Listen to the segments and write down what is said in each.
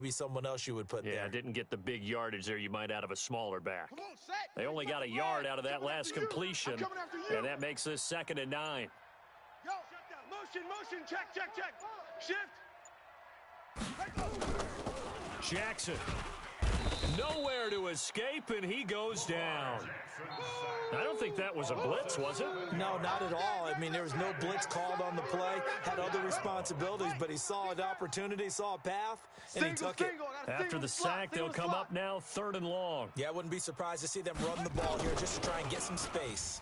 be someone else you would put there. Yeah, didn't get the big yardage there you might out of a smaller back. They only got a yard out of that last completion, and that makes this 2nd and 9. Yo, motion, check. Shift. Jackson. Nowhere to escape, and he goes down. I don't think that was a blitz, was it? No, not at all. I mean, there was no blitz called on the play. Had other responsibilities, but he saw an opportunity, saw a path, and he took it. After the sack, they'll come up now 3rd and long. Yeah, I wouldn't be surprised to see them run the ball here just to try and get some space.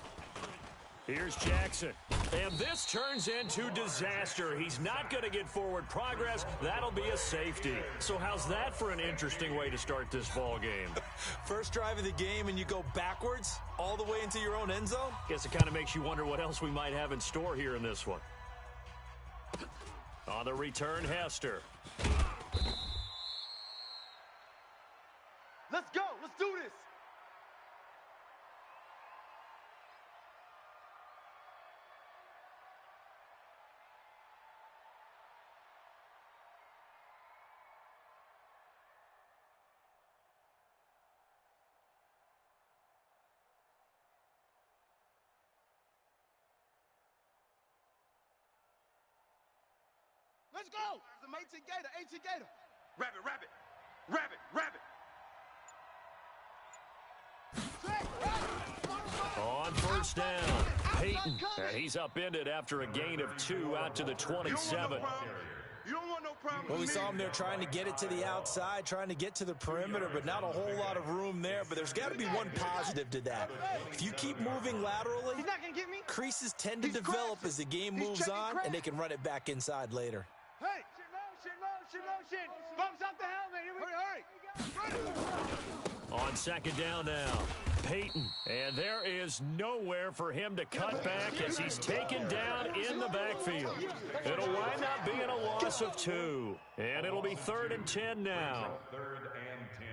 Here's Jackson. And this turns into disaster. He's not going to get forward progress. That'll be a safety. So how's that for an interesting way to start this ball game? First drive of the game and you go backwards all the way into your own end zone? Guess it kind of makes you wonder what else we might have in store here in this one. On the return, Hester. Let's go. Let's do this. Let's go! There's an 18 Gator. Rabbit. On first down, Peyton. And he's upended after a gain of 2 out to the 27. You don't want no problem. Well, we saw him there trying to get it to the outside, trying to get to the perimeter, but not a whole lot of room there. But there's got to be one positive to that. If you keep moving laterally, He's not gonna get me. creases tend to develop as the game moves on, and they can run it back inside later. Hey, motion. Bumps up the helmet. Here we hurry. On 2nd down now, Peyton. And there is nowhere for him to cut back as he's taken down in the backfield. It'll wind up being a loss of 2. And it'll be 3rd and 10 now. 3rd and 10.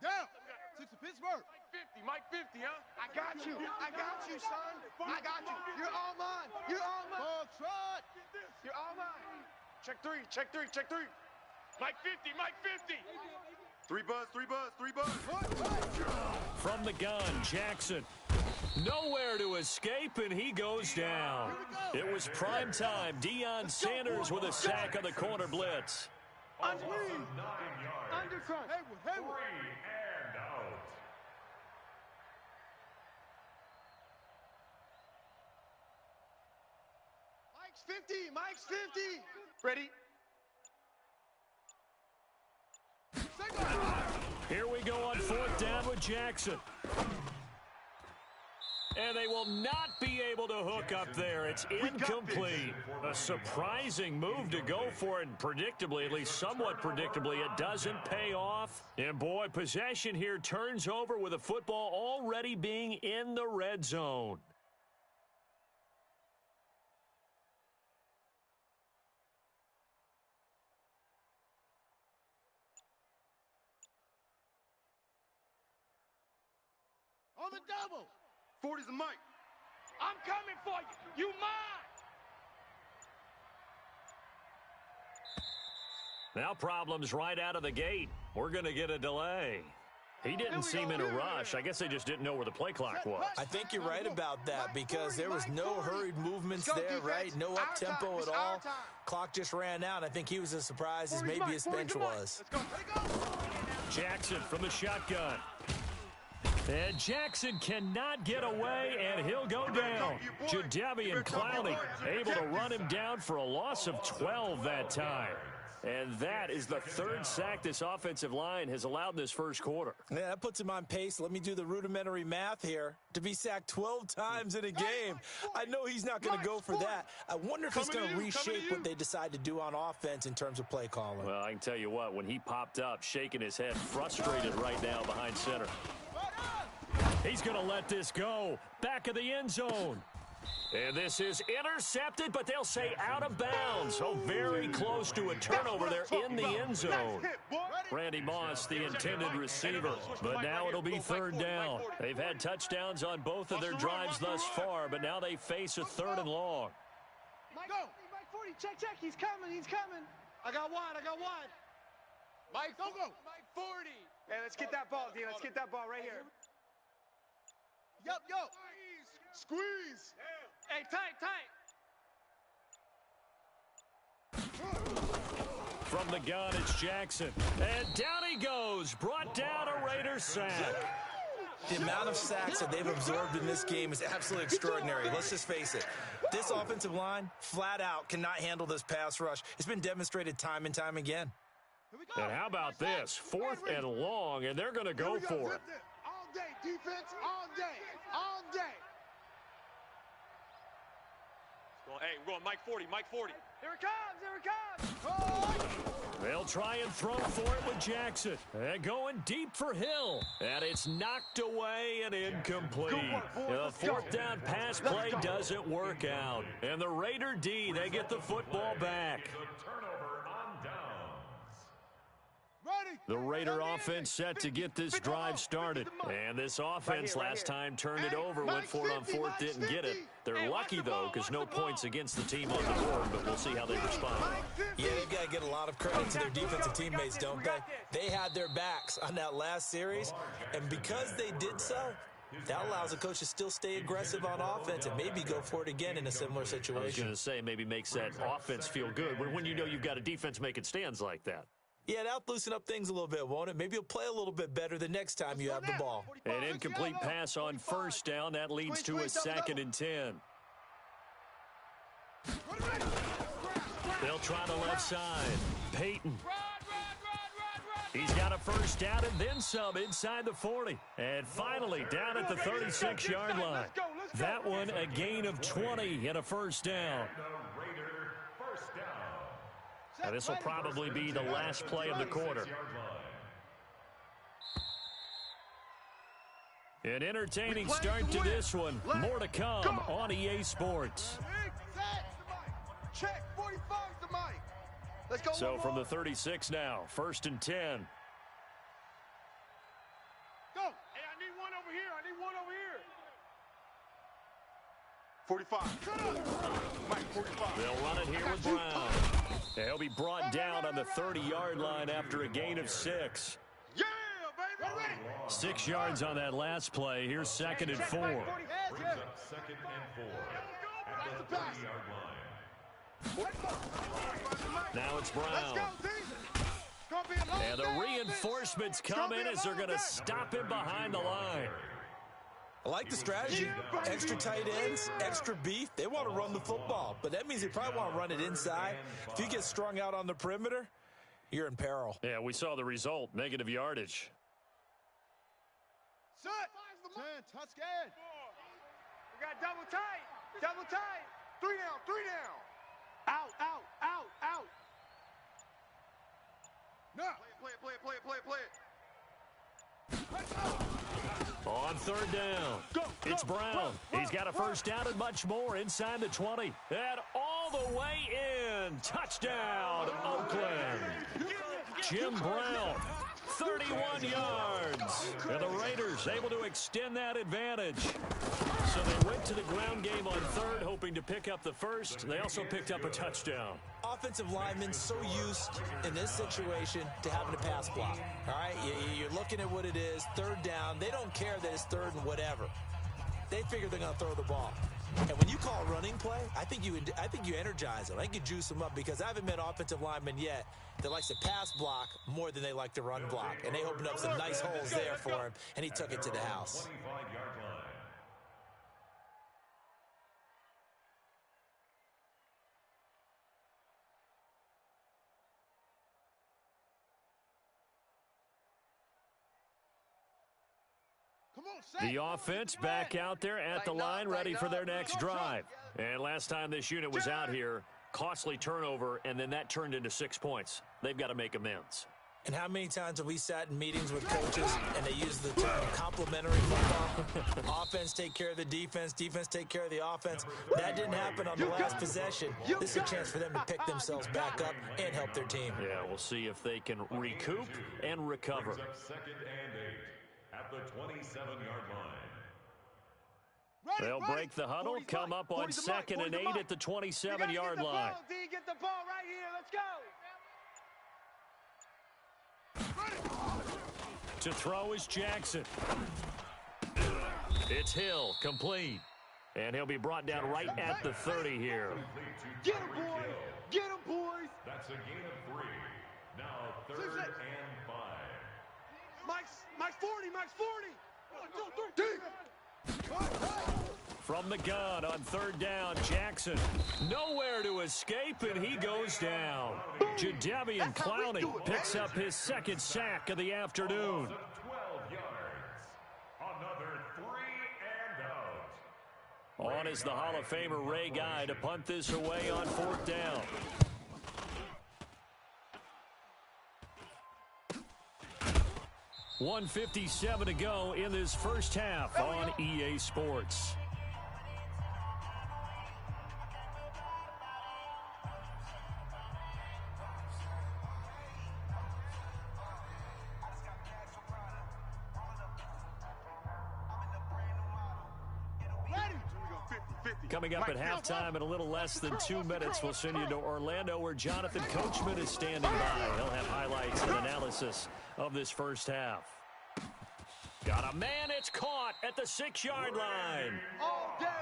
Down. 6 of Pittsburgh. Mike 50, huh? I got you, son. I got you. You're all mine. Ball trot. You're all mine. Check three. Mike 50. 3 buzz. From the gun, Jackson. Nowhere to escape, and he goes down. It was prime time. Deion Sanders with a sack on the corner blitz. Undercut. Haywood. 3 and out. Mike's 50. Ready? Here we go on 4th down with Jackson. And they will not be able to hook up there. It's incomplete. A surprising move to go for it, and predictably, at least somewhat predictably, it doesn't pay off. And boy, possession here turns over with a football already being in the red zone. On the double. 40's a Mike. I'm coming for you. You mine. Now problems right out of the gate. We're going to get a delay. He didn't seem in a rush. I guess they just didn't know where the play clock was. I think you're right about that because there was no hurried movements there, right? No up-tempo at all. Clock just ran out. I think he was as surprised as maybe his bench was. Jackson from the shotgun. And Jackson cannot get away, and he'll go down. Jadeveon Clowney able to run him down for a loss of 12 that time. And that is the 3rd sack this offensive line has allowed in this first quarter. Yeah, that puts him on pace. Let me do the rudimentary math here. To be sacked 12 times in a game, I know he's not going to go for that. I wonder if it's going to reshape what they decide to do on offense in terms of play calling. Well, I can tell you what, when he popped up, shaking his head, frustrated right now behind center. He's going to let this go. Back of the end zone. And this is intercepted, but they'll say out of bounds. So very close to a turnover there in the end zone. Randy Moss, the intended receiver. But now it'll be third down. They've had touchdowns on both of their drives thus far, but now they face a third and long. Mike 40, check. He's coming. I got wide. Mike, don't go. Mike 40. Hey, let's get that ball, D. Let's get that ball right here. Yup. Squeeze. Hey, tight. From the gun, it's Jackson. And down he goes. Brought down a Raiders sack. The amount of sacks that they've absorbed in this game is absolutely extraordinary. Let's just face it. This offensive line, flat out, cannot handle this pass rush. It's been demonstrated time and time again. And how about this? 4th and long, and they're going to go for it. All day, defense, all day. Hey, we're going Mike 40. Here it comes. They'll try and throw for it with Jackson. And going deep for Hill. And it's knocked away and incomplete. The 4th down pass play doesn't work out. And the Raider D, they get the football back. The Raider offense set to get this drive started. And this offense last time turned it over, went for it on 4th, didn't get it. They're lucky, though, because no points against the team on the board, but we'll see how they respond. Yeah, they've got to get a lot of credit to their defensive teammates, don't they? They had their backs on that last series, and because they did so, that allows the coach to still stay aggressive on offense and maybe go for it again in a similar situation. I was going to say, maybe makes that offense feel good when you know you've got a defense making stands like that. Yeah, that'll loosen up things a little bit, won't it? Maybe you'll play a little bit better the next time you have the ball. An incomplete pass on 1st down. That leads to a 2nd and 10. They'll try the left side. Peyton. He's got a 1st down and then some inside the 40. And finally down at the 36-yard line. That one a gain of 20 and a 1st down. Now, this will probably be the last play of the quarter. An entertaining start to this one. More to come on EA Sports. Check, 45 to Mike. Let's go. So from the 36 now, 1st and 10. Go. Hey, I need one over here. 45. Mike, 45. They'll run it here with Brown. He'll be brought down on the 30-yard line after a gain of 6. Yeah, baby. 6 yards on that last play. Here's 2nd and 4. Brings up 2nd and 4 at the 30-yard line. Now it's Brown. And the reinforcements come in as they're going to stop him behind the line. I like the strategy. Extra tight ends, extra beef. They want to run the football, but that means they probably want to run it inside. If you get strung out on the perimeter, you're in peril. Yeah, we saw the result. Negative yardage. Set. 10, touchdown. We got double tight. 3 down. Out. No. Play it. On 3rd down, it's Brown. He's got a 1st down and much more inside the 20. And all the way in. Touchdown, Oakland. Jim Brown, 31 yards. And the Raiders able to extend that advantage. So they went to the ground game on 3rd, hoping to pick up the 1st. They also picked up a touchdown. Offensive linemen so used in this situation to having a pass block. All right, you're looking at what it is, 3rd down. They don't care that it's 3rd and whatever. They figure they're going to throw the ball. And when you call a running play, I think you energize them. I think you juice them up because I haven't met offensive linemen yet that likes to pass block more than they like to run block. And they opened up some nice holes there for him, and he took it to the house. 25-yard line. The offense back out there at the line, ready for their next drive. And last time this unit was out here, costly turnover, and then that turned into 6 points. They've got to make amends. And how many times have we sat in meetings with coaches and they use the term complementary football? Offense take care of the defense, defense take care of the offense. That didn't happen on the last possession. This is a chance for them to pick themselves back up and help their team. Yeah, we'll see if they can recoup and recover. Second and 8 at the 27-yard line. They'll break the huddle, come up on 2nd and 8 at the 27-yard line. Get the ball right here. Let's go. To throw is Jackson. It's Hill, complete. And he'll be brought down right at the 30 here. Get him, boys. Get him, boys. That's a gain of 3. Now 3rd and 5. Mike's 40. Mike's 40. 1, 2, 3. From the gun on 3rd down, Jackson. Nowhere to escape, and he goes down. Jadeveon Clowney picks up his 2nd sack of the afternoon. 12 yards. Another 3 and out. On is the Hall of Famer Ray Guy to punt this away on 4th down. .157 to go in this first half on EA Sports. Coming up at halftime in a little less than 2 minutes, we'll send you to Orlando where Jonathan Coachman is standing by. He'll have highlights and analysis of this first half. Got a man, it's caught at the 6-yard line.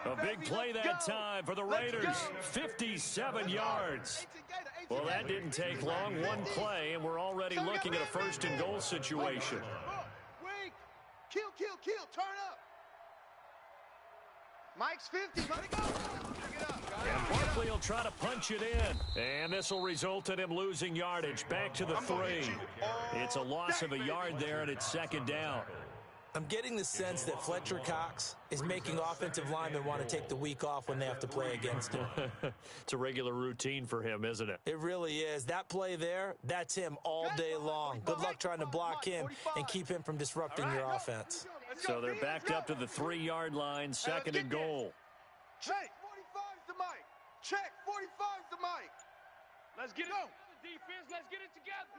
A big play that time for the Raiders, 57 yards. Well, that didn't take long, one play, and we're already looking at a 1st and goal situation. Wait. Kill. Turn up. Mike's 50. Let it go. Pick it up. And Barkley will try to punch it in. And this will result in him losing yardage. Back to the 3. It's a loss of a yard there, and it's 2nd down. I'm getting the sense that Fletcher Cox is making offensive linemen want to take the week off when they have to play against him. It's a regular routine for him, isn't it? It really is. That play there, that's him all day long. Good luck trying to block him and keep him from disrupting your offense. So they're backed up to the 3-yard line, 2nd and goal. Check. 45's the mic. Check. 45's the mic. Let's get it. Defense, let's get it together.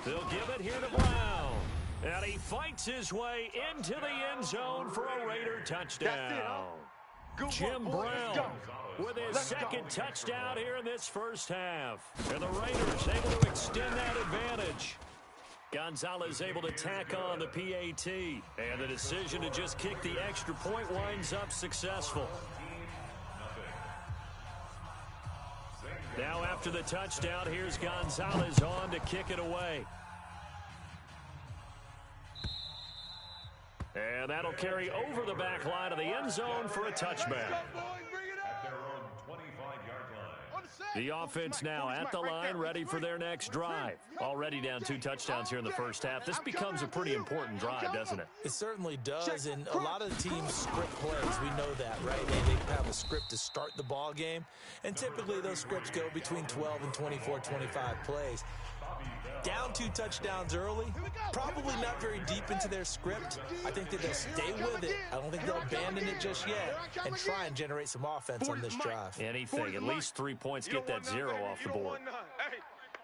They'll give it here to Brown. And he fights his way into the end zone for a Raider touchdown. Jim Brown with his 2nd touchdown here in this first half. And the Raiders able to extend that advantage. Gonzalez able to tack on the PAT. And the decision to just kick the extra point winds up successful. Now after the touchdown, here's Gonzalez on to kick it away. And that'll carry over the back line of the end zone for a touchback. The offense now at the line, ready for their next drive. Already down 2 touchdowns here in the first half. This becomes a pretty important drive, doesn't it? It certainly does, and a lot of the teams script plays. We know that, right? They have a script to start the ball game, and typically those scripts go between 12 and 24, 25 plays. Down 2 touchdowns early, probably not very deep into their script. I think that they'll stay with it. I don't think they'll abandon it just yet and try and generate some offense on this drive. Anything, at least 3 points, get that 0 off the board.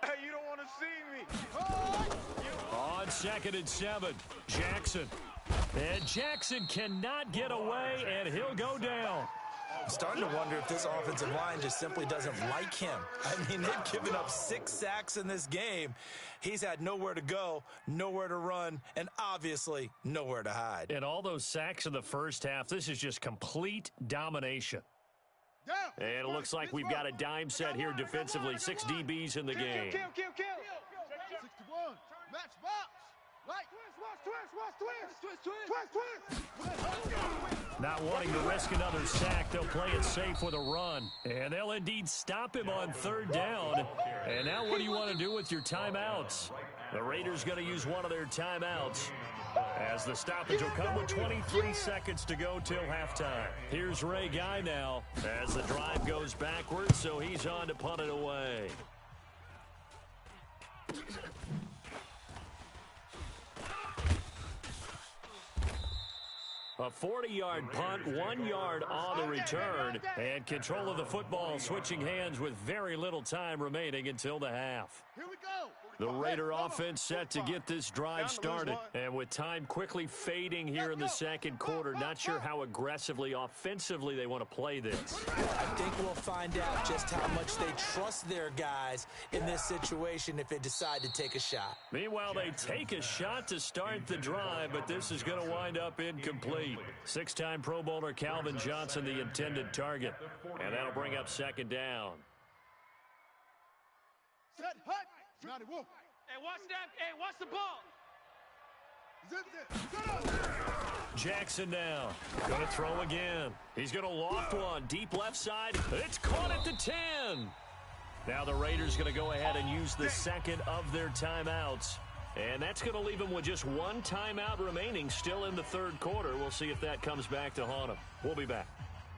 Hey, you don't want to see me. On 2nd and 7, Jackson. And Jackson cannot get away, and he'll go down. I'm starting to wonder if this offensive line just simply doesn't like him. I mean, they've given up 6 sacks in this game. He's had nowhere to go, nowhere to run, and obviously nowhere to hide. And all those sacks in the first half, this is just complete domination. And it looks like we've got a dime set here defensively. 6 DBs in the game. Kill. 61. Match box. Right. Twist. Not wanting to risk another sack, they'll play it safe with a run. And they'll indeed stop him on 3rd down. And now what do you want to do with your timeouts? The Raiders going to use one of their timeouts, as the stoppage will come with 23 seconds to go till halftime. Here's Ray Guy now as the drive goes backwards, so he's on to punt it away. A 40-yard punt, 1 yard on the return, and control of the football switching hands with very little time remaining until the half. Here we go. The Raider offense set to get this drive started, and with time quickly fading here in the second quarter, not sure how aggressively, offensively they want to play this. I think we'll find out just how much they trust their guys in this situation if they decide to take a shot. Meanwhile, they take a shot to start the drive, but this is going to wind up incomplete. Six-time Pro Bowler Calvin Johnson, the intended target, and that'll bring up second down. Set, hut. Scotty, whoa. Hey, watch that. Hey, watch the ball. Zip, zip. Jackson now. Going to throw again. He's going to loft one. Deep left side. It's caught at the 10. Now the Raiders going to go ahead and use the second of their timeouts. And that's going to leave them with just one timeout remaining still in the third quarter. We'll see if that comes back to haunt them. We'll be back.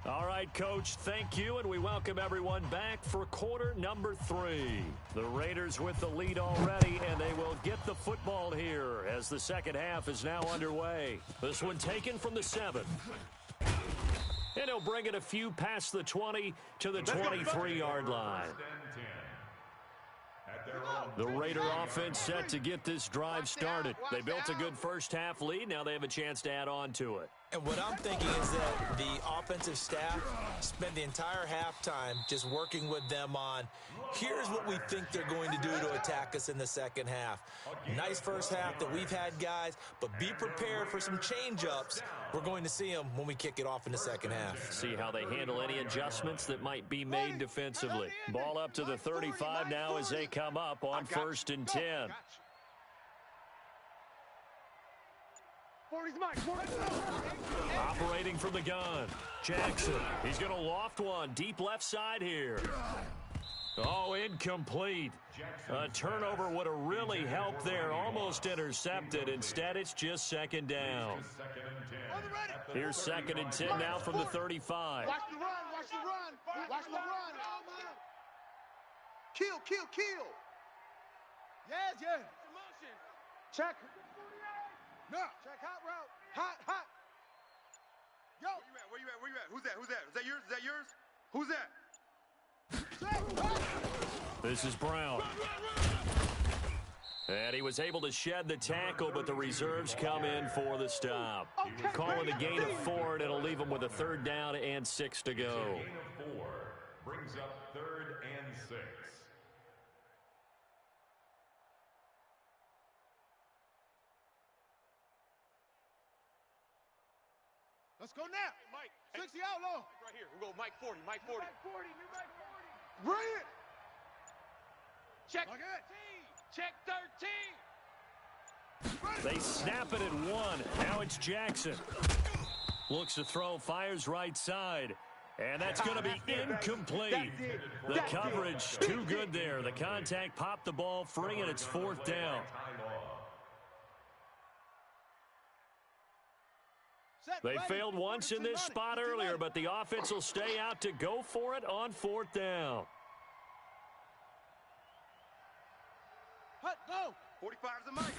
All right, Coach, thank you, and we welcome everyone back for quarter number 3. The Raiders with the lead already, and they will get the football here as the second half is now underway. This one taken from the 7. And he'll bring it a few past the 20 to the 23-yard line. The Raider offense set to get this drive started. They built a good first half lead. Now they have a chance to add on to it. And what I'm thinking is that the offensive staff spent the entire halftime just working with them on, here's what we think they're going to do to attack us in the second half. Nice first half that we've had, guys, but be prepared for some change-ups. We're going to see them when we kick it off in the second half. See how they handle any adjustments that might be made defensively. Ball up to the 35 now as they come up on 1st and 10. 40's Mike. 40's Operating from the gun. Jackson. He's going to loft one. Deep left side here. Oh, incomplete. A turnover would have really helped there. Almost intercepted. Instead, it's just second down. Here's 2nd and 10 now from the 35. Watch the run. Watch the run. Watch the run. Kill, kill, kill. Yes, yes. Check. No. Check hot route. Hot, hot. Yo. Where you at? Where you at? Who's that? Who's that? Is that yours? Is that yours? Who's that? This is Brown. And he was able to shed the tackle, but the reserves come in for the stop. Calling a gain of 4, and it'll leave him with a 3rd down and 6 to go. Gain of 4 brings up 3rd and 6. Let's go now. Mike. 60 outlaw. Right here. We'll go Mike 40. Mike 40. Bring it. Check Like it. 13. Check 13. They snap it at 1. Now it's Jackson. Looks to throw, fires right side. And that's going to be incomplete. The coverage too good there. The contact popped the ball free, and it's 4th down. They failed once in this spot earlier, but the offense will stay out to go for it on 4th down. Hut, go. 45's the mic.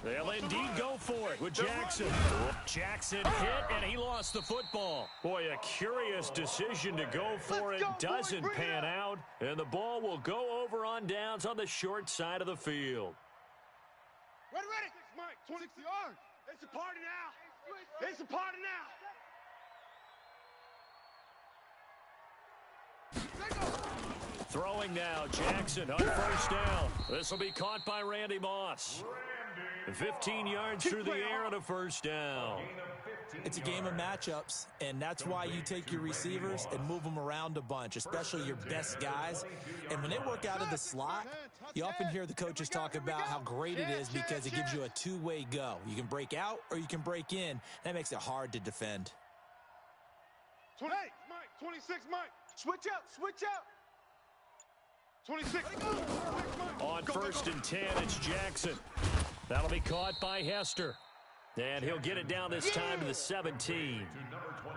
They'll indeed go for it with Jackson. Jackson hit, and he lost the football. Boy, a curious decision to go for it. Doesn't pan out, and the ball will go over on downs on the short side of the field. Ready, ready. Mike, 20 yards. It's a party now. It's a party now. Throwing now, Jackson on 1st down. This will be caught by Randy Moss. 15 yards through the air on a 1st down. It's a game of matchups, and that's why you take your receivers and move them around a bunch, especially your best guys. And when they work out of the slot, you often hear the coaches talk about how great it is because it gives you a two-way go. You can break out or you can break in. That makes it hard to defend. 28, Mike. 26, Mike. Switch out. Switch out. 26. On 1st and 10, it's Jackson. That'll be caught by Hester. And he'll get it down this time to the 17.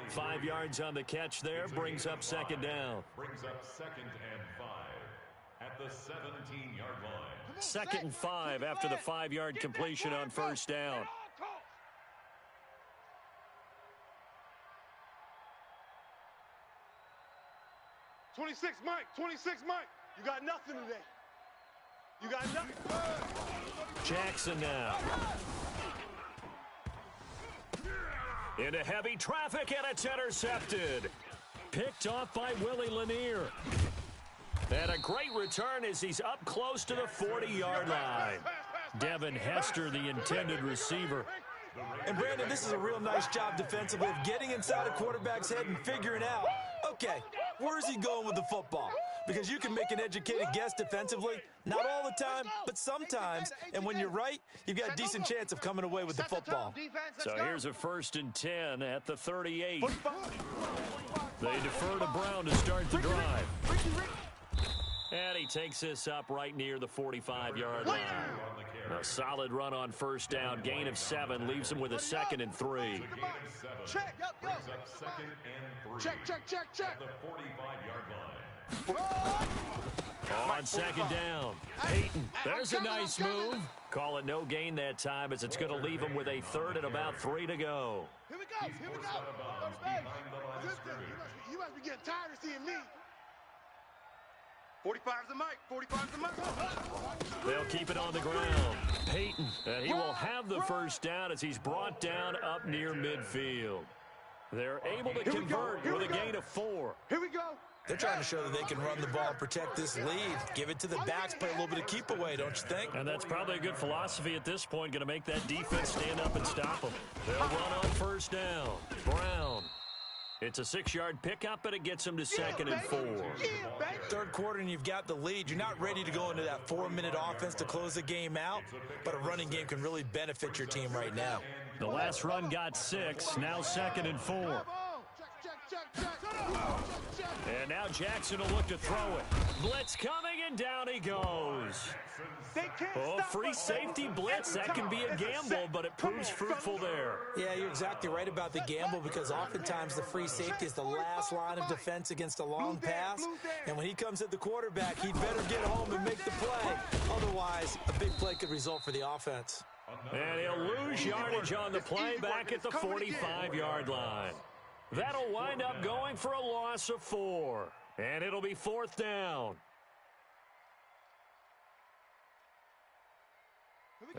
5 yards on the catch there, brings up 2nd down. Brings up 2nd and 5 at the 17-yard line. 2nd and 5 after the 5-yard completion on first down. 26, Mike. 26, Mike. You got nothing today. You got nothing. Jackson now. Into heavy traffic, and it's intercepted. Picked off by Willie Lanier. And a great return as he's up close to the 40-yard line. Devin Hester, the intended receiver. And, Brandon, this is a real nice job defensively of getting inside a quarterback's head and figuring out, okay, where's he going with the football? Because you can make an educated guess defensively, not all the time, but sometimes. And when you're right, you've got a decent chance of coming away with the football. So here's a 1st and 10 at the 38. They defer to Brown to start the drive. And he takes this up right near the 45-yard line. A solid run on first down. Gain of 7 leaves him with a 2nd and 3. Check. Brings up 2nd and 3. Check. The 45-yard line. On 2nd down, Peyton. There's a nice move. Call it no gain that time as it's going to leave him with a 3rd and about 3 to go. Here we go. You must be getting tired of seeing me. 45's the mic. 45's the mic. They'll keep it on the ground. Peyton, and he will have the first down as he's brought down up near midfield. They're able to convert with a gain of 4. Here we go. They're trying to show that they can run the ball and protect this lead. Give it to the backs, play a little bit of keep away, don't you think? And that's probably a good philosophy at this point, going to make that defense stand up and stop them. They'll run on first down. Brown. It's a 6-yard pickup, but it gets him to 2nd and 4. Third quarter, and you've got the lead. You're not ready to go into that 4-minute offense to close the game out, but a running game can really benefit your team right now. The last run got 6, now 2nd and 4. And now Jackson will look to throw it. Blitz coming, and down he goes. Oh, free safety blitz. That can be a gamble, but it proves fruitful there. Yeah, you're exactly right about the gamble because oftentimes the free safety is the last line of defense against a long pass. And when he comes at the quarterback, he'd better get home and make the play. Otherwise, a big play could result for the offense. And he'll lose yardage on the play back at the 45-yard line. That'll wind up going for a loss of 4. And it'll be 4th down.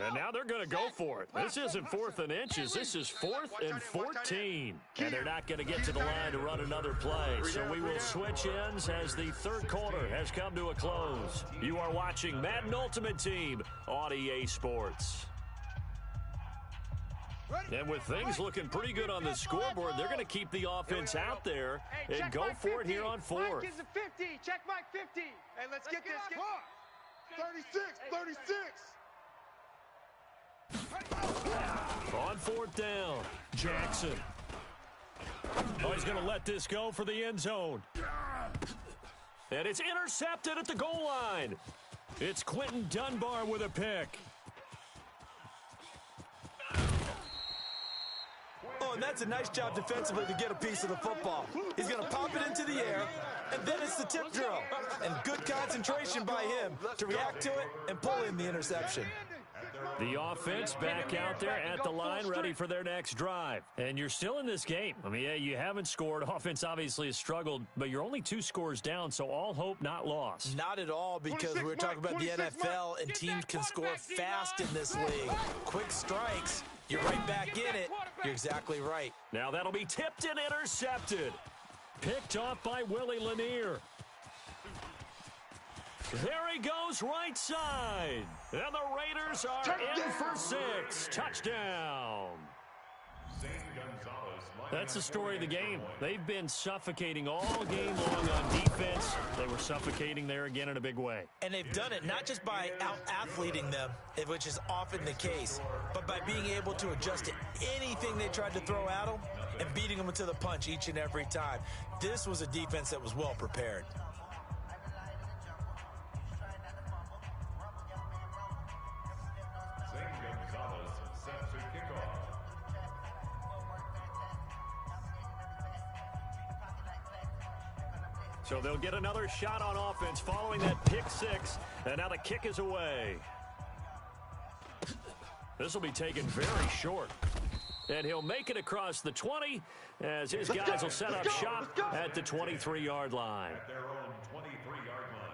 And now they're going to go for it. This isn't 4th and inches. This is 4th and 14. And they're not going to get to the line to run another play. So we will switch ends as the third quarter has come to a close. You are watching Madden Ultimate Team on EA Sports. And with things looking pretty good on the scoreboard, they're going to keep the offense out there and go for it here on 4th. Mike is a 50. Check Mike 50. Hey, let's get this. 36. On 4th down, Jackson. Oh, he's going to let this go for the end zone. And it's intercepted at the goal line. It's Quentin Dunbar with a pick. Oh, and that's a nice job defensively to get a piece of the football. He's going to pop it into the air, and then it's the tip drill. And good concentration by him to react to it and pull in the interception. The offense back out there at the line, ready for their next drive. And you're still in this game. I mean, yeah, you haven't scored. Offense obviously has struggled, but you're only 2 scores down, so all hope not lost. Not at all, because we're talking about the NFL, and teams can score fast in this league. Quick strikes, you're right back in it. You're exactly right. Now that'll be tipped and intercepted. Picked off by Willie Lanier. There he goes, right side. And the Raiders are in for 6. Touchdown. That's the story of the game. They've been suffocating all game long on defense. They were suffocating there again in a big way. And they've done it not just by out-athleting them, which is often the case, but by being able to adjust to anything they tried to throw at them and beating them to the punch each and every time. This was a defense that was well prepared. So they'll get another shot on offense following that pick six. And now the kick is away. This will be taken very short. And he'll make it across the 20 as his guys will set up shop at the 23-yard line. At their own 23-yard line.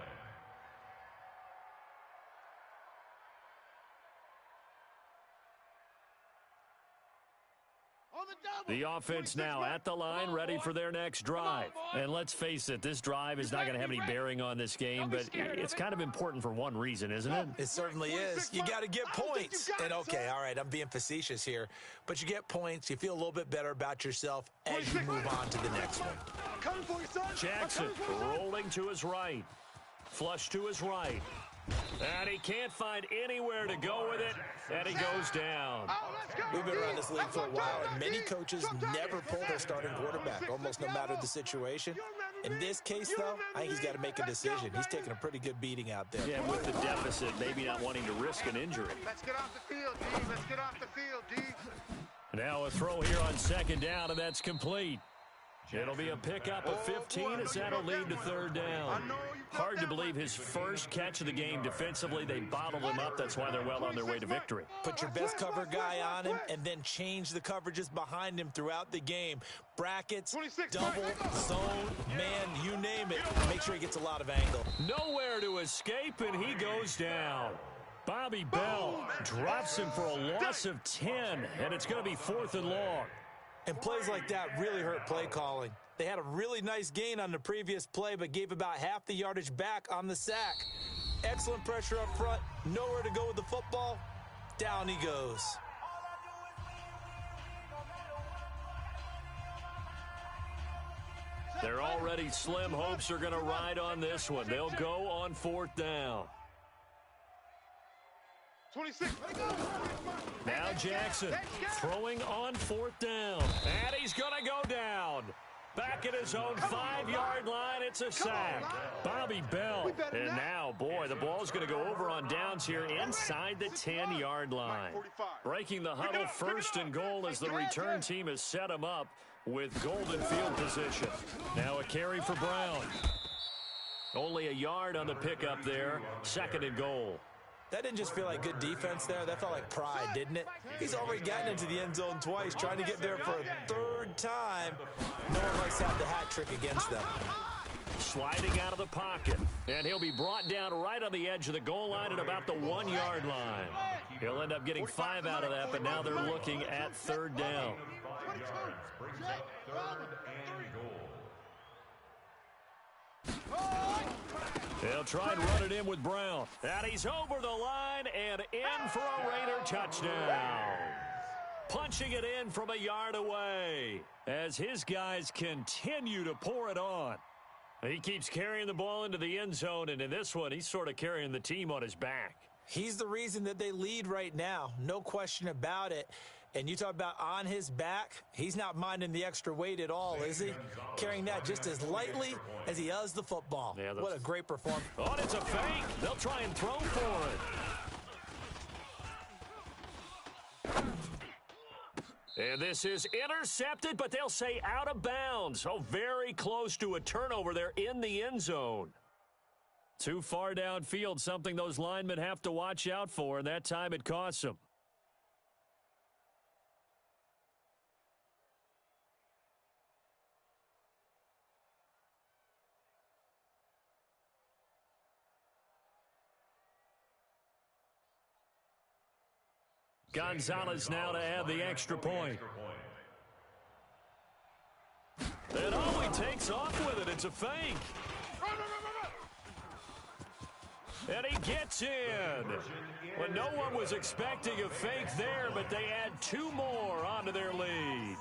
The offense now at the line, ready for their next drive. And let's face it, this drive is not going to have any bearing on this game, but it's kind of important for one reason, isn't it? It certainly is. You got to get points. And, okay, all right, I'm being facetious here, but you get points. You feel a little bit better about yourself as you move on to the next one. Jackson rolling to his right. Flush to his right. And he can't find anywhere to go with it, and he goes down. We've been around this league for a while, and many coaches never pull their starting quarterback, almost no matter the situation. In this case, though, I think he's got to make a decision. He's taking a pretty good beating out there. Yeah, with the deficit, maybe not wanting to risk an injury. Let's get off the field, D. Let's get off the field, D. Now a throw here on second down, and that's complete. It'll be a pickup of 15 as that'll lead to third down. Hard to believe his first catch of the game defensively. They bottled him up. That's why they're well on their way to victory. Put your best cover guy on him and then change the coverages behind him throughout the game. Brackets, double, zone, man, you name it. Make sure he gets a lot of angle. Nowhere to escape, and he goes down. Bobby Bell drops him for a loss of 10, and it's going to be 4th and long. And plays like that really hurt play calling. They had a really nice gain on the previous play, but gave about half the yardage back on the sack. Excellent pressure up front. Nowhere to go with the football. Down he goes. They're already slim hopes are going to ride on this one. They'll go on 4th down. 26. Now Jackson throwing on 4th down. And he's going to go down. Back at his own 5-yard line, it's a sack. Bobby Bell. And now, boy, the ball's going to go over on downs here inside the 10-yard line. Breaking the huddle, 1st and goal as the return team has set him up with golden field position. Now a carry for Brown. Only a yard on the pickup there. 2nd and goal. That didn't just feel like good defense there. That felt like pride, didn't it? He's already gotten into the end zone twice, trying to get there for a 3rd time. No one likes to have the hat trick against them. Sliding out of the pocket. And he'll be brought down right on the edge of the goal line at about the 1-yard line. He'll end up getting 5 out of that, but now they're looking at 3rd down. Brings up 3rd and goal. They'll try and run it in with Brown. And he's over the line and in for a Raider touchdown. Punching it in from a yard away as his guys continue to pour it on. He keeps carrying the ball into the end zone, and in this one, he's sort of carrying the team on his back. He's the reason that they lead right now. No question about it. And you talk about on his back, he's not minding the extra weight at all, is he? Carrying that just as lightly as he does the football. Yeah, what a great performance. Oh, and it's a fake. They'll try and throw for it. And this is intercepted, but they'll say out of bounds. Oh, very close to a turnover there in the end zone. Too far downfield, something those linemen have to watch out for, and that time it costs them. Gonzalez now to add the extra point. And oh, he takes off with it. It's a fake. And he gets in. Well, no one was expecting a fake there, but they add 2 more onto their lead.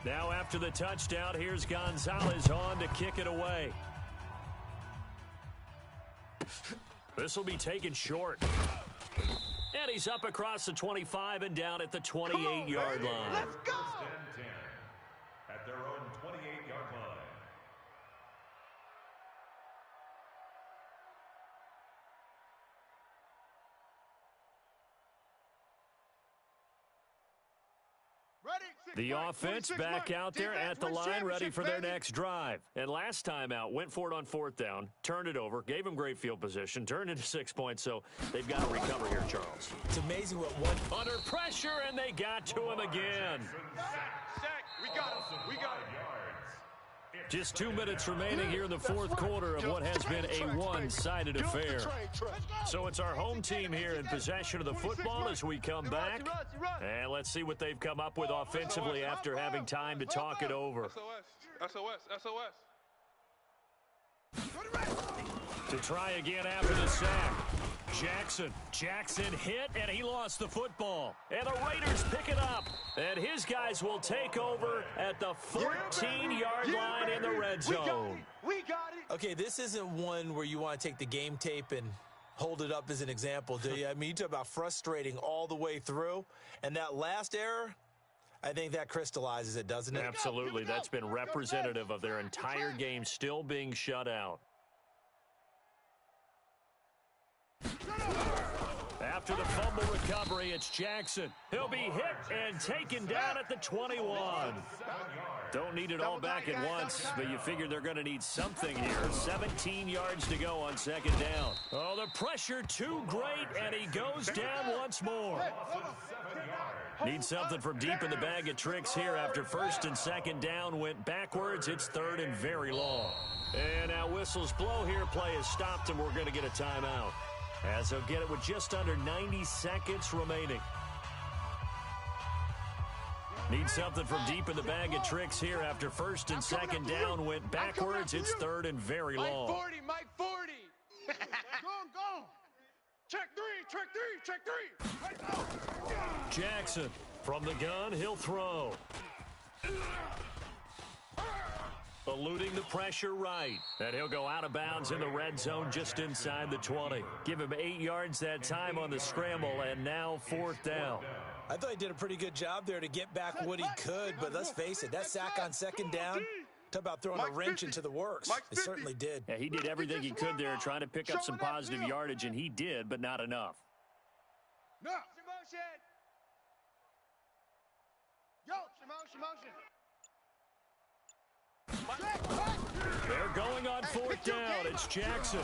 Now after the touchdown, here's Gonzalez on to kick it away. This will be taken short. And he's up across the 25 and down at the 28-yard line. Let's go! At their own 28-yard line. The offense back out there at the line, ready for their next drive. And last time out, went for it on 4th down, turned it over, gave them great field position, turned into 6 points, so they've got to recover here, Charles. It's amazing what one... Under pressure, and they got to him again. We got him. We got him. Just 2 minutes remaining here in the 4th quarter of what has been a one-sided affair. So it's our home team here in possession of the football as we come back. And let's see what they've come up with offensively after having time to talk it over. SOS. To try again after the sack. Jackson hit, and he lost the football. And the Raiders pick it up. And his guys will take over at the 14-yard line in the red zone. We got it. Okay, this isn't one where you want to take the game tape and hold it up as an example, do you? I mean, you talk about frustrating all the way through. And that last error, I think that crystallizes it, doesn't it? Absolutely. That's been representative of their entire game still being shut out. After the fumble recovery, it's Jackson. He'll be hit and taken down at the 21. Don't need it all back at once, but you figure they're going to need something here. 17 yards to go on 2nd down. Oh, the pressure too great, and he goes down once more. Need something from deep in the bag of tricks here after 1st and 2nd down went backwards. It's 3rd and very long. And now whistles blow here. Play is stopped, and we're going to get a timeout, as they'll get it with just under 90 seconds remaining. Need something from deep in the bag of tricks here after 1st and 2nd down went backwards. It's 3rd and very long. Mike 40. Go. Check three. Jackson from the gun, he'll throw. Eluding the pressure right. And he'll go out of bounds in the red zone just inside the 20. Give him 8 yards that time on the scramble, and now 4th down. I thought he did a pretty good job there to get back what he could, but let's face it, that sack on 2nd down, talk about throwing a wrench into the works. It certainly did. Yeah, he did everything he could there trying to pick up some positive yardage, and he did, but not enough. No. Motion. They're going on 4th down. It's Jackson.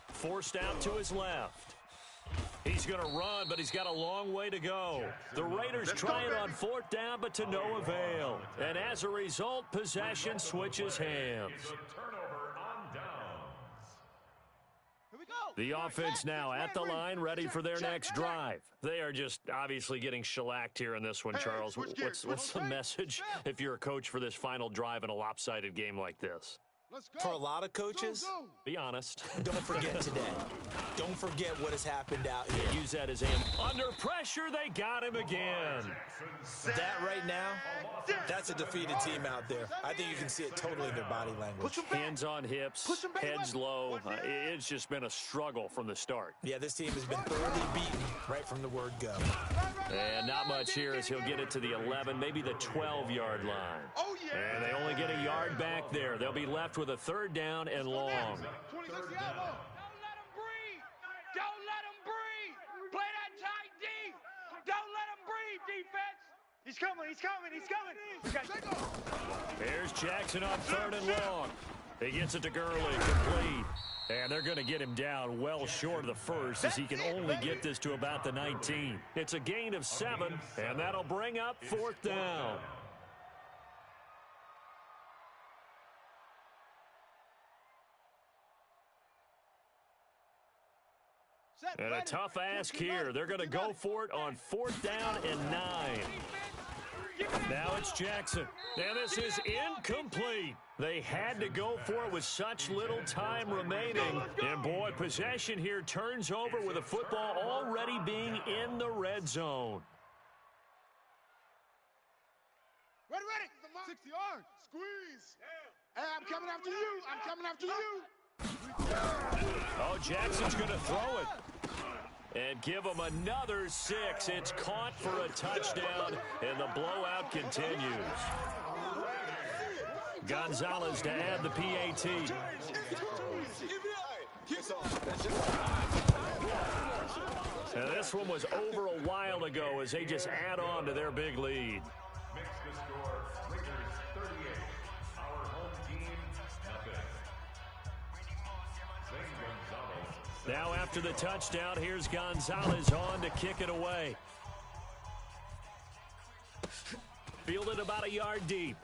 Forced out to his left. He's going to run, but he's got a long way to go. The Raiders trying on 4th down, but to no avail. And as a result, possession switches hands. Turnover on downs. Here we go. The offense now at the line, ready for their next drive. They are just obviously getting shellacked here in this one, Charles. What's the message if you're a coach for this final drive in a lopsided game like this? Let's go. For a lot of coaches, Be honest. don't forget today. Don't forget what has happened out here. Use that as under pressure. They got him again. That right now, that's a defeated team out there. I think you can see it totally in their body language. Hands on hips, heads low. It's just been a struggle from the start. Yeah, this team has been thoroughly beaten right from the word go. And not much here as he'll get it to the 11, maybe the 12-yard line. Oh, yeah. And they only get a yard back there. They'll be left with a 3rd down and long. 26 Don't let him breathe. Don't let him breathe. Play that tight D. Don't let him breathe, defense. He's coming. There's Jackson on 3rd and long. He gets it to Gurley, complete. And they're going to get him down well short of the 1st as he can only get this to about the 19. It's a gain of 7, and that'll bring up 4th down. And a tough ask here. They're going to go for it on 4th down and 9. Now it's Jackson. And this is incomplete. They had to go for it with such little time remaining. And boy, possession here turns over with the football already being in the red zone. Ready. 60 yards. Squeeze. Hey, I'm coming after you. Oh, Jackson's going to throw it. And give him another 6. It's caught for a touchdown, and the blowout continues. Gonzalez to add the PAT. And this one was over a while ago as they just add on to their big lead. Now after the touchdown, here's Gonzalez on to kick it away. Fielded about a yard deep.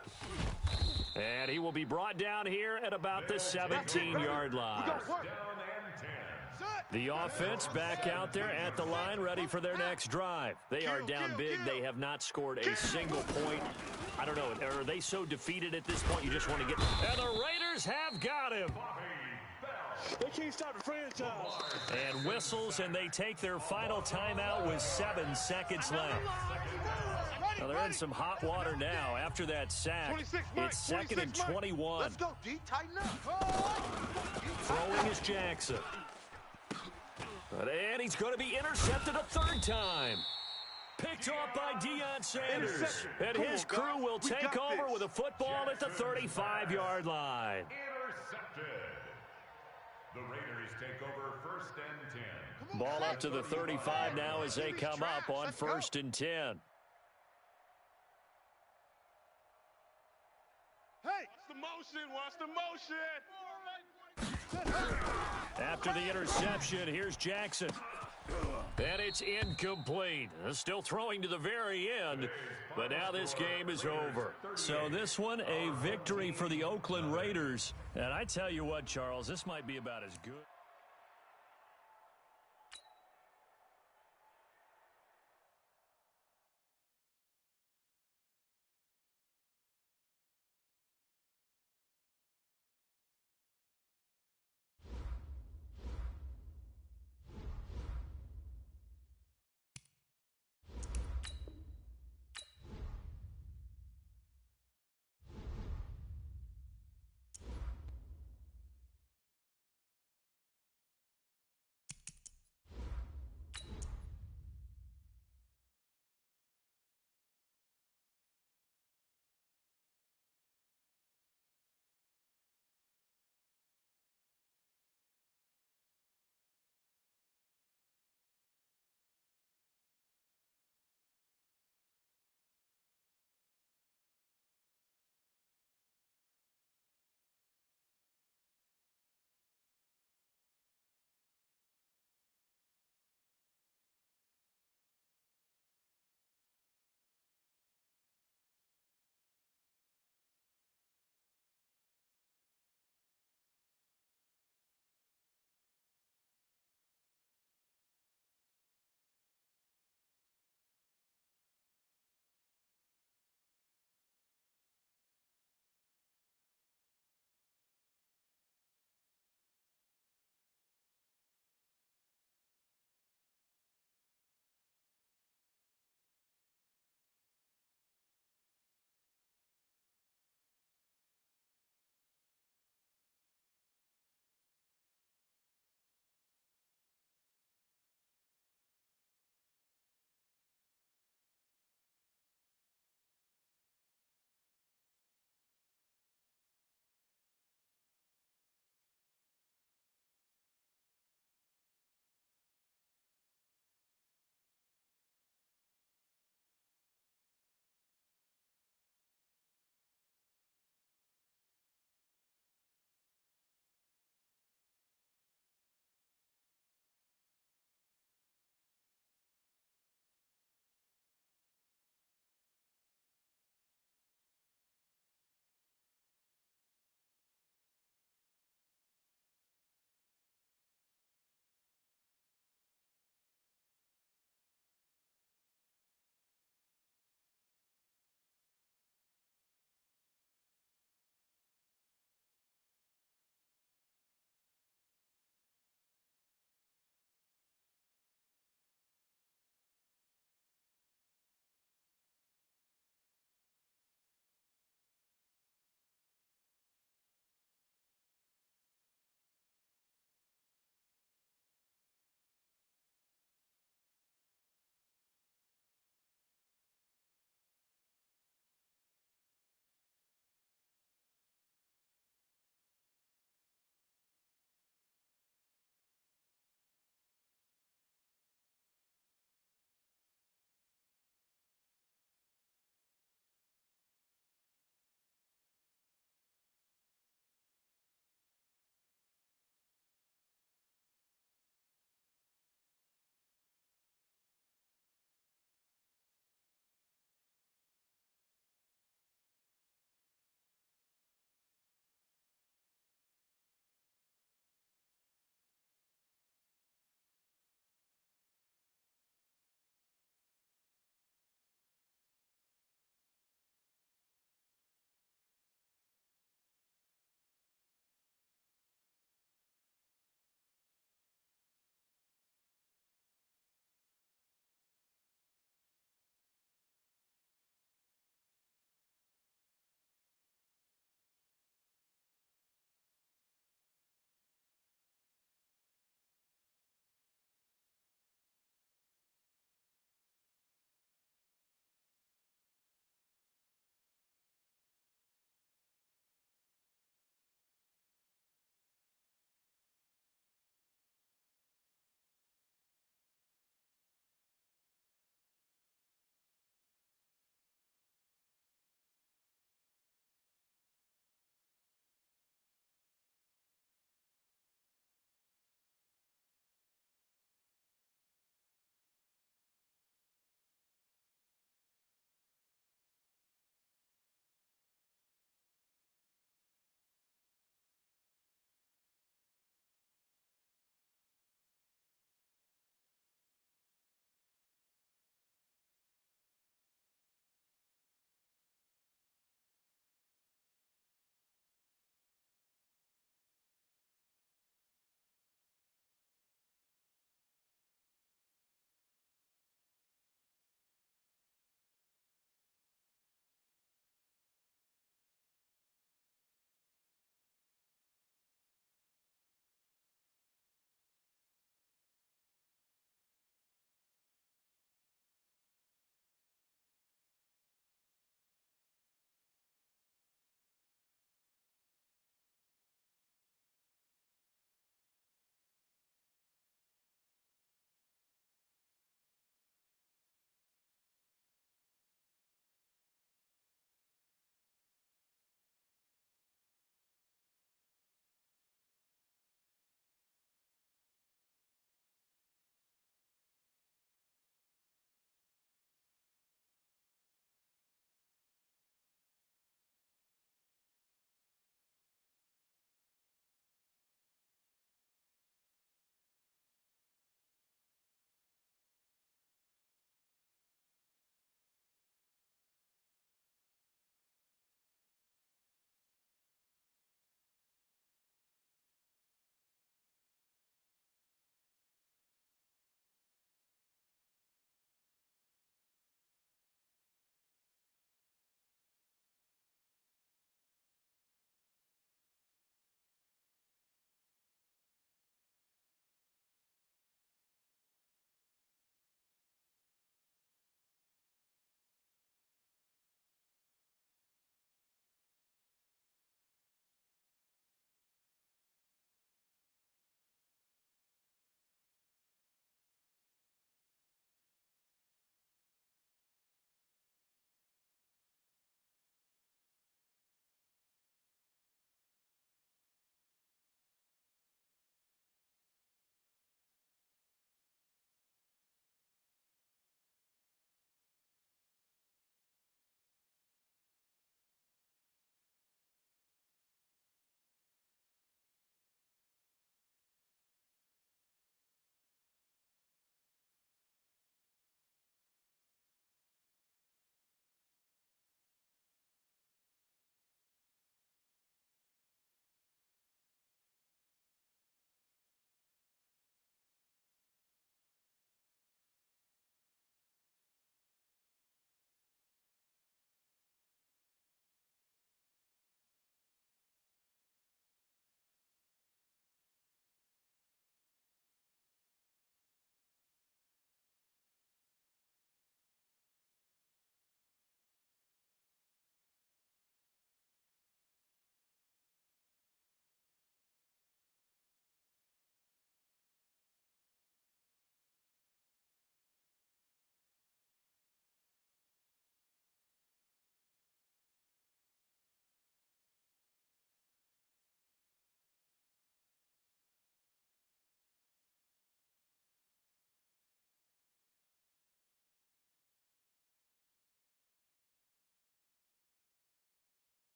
And he will be brought down here at about the 17-yard line. The offense back out there at the line, ready for their next drive. They are down big. They have not scored a single point. I don't know, are they so defeated at this point you just want to get... And the Raiders have got him. They can't stop the franchise. And whistles, and they take their final timeout with 7 seconds left. Now they're in some hot water now after that sack. It's 2nd and 21. Let's go, D. Tighten up. Throwing is Jackson. And he's going to be intercepted a 3rd time. Picked off by Deion Sanders. And his crew will take over with a football at the 35-yard line. Intercepted. The Raiders take over 1st and 10. Ball up to the 35 now as they come up on 1st and 10. Hey, watch the motion. Watch the motion. After the interception, here's Jackson. And it's incomplete. Still throwing to the very end, but now this game is over. So this one, a victory for the Oakland Raiders. And I tell you what, Charles, this might be about as good.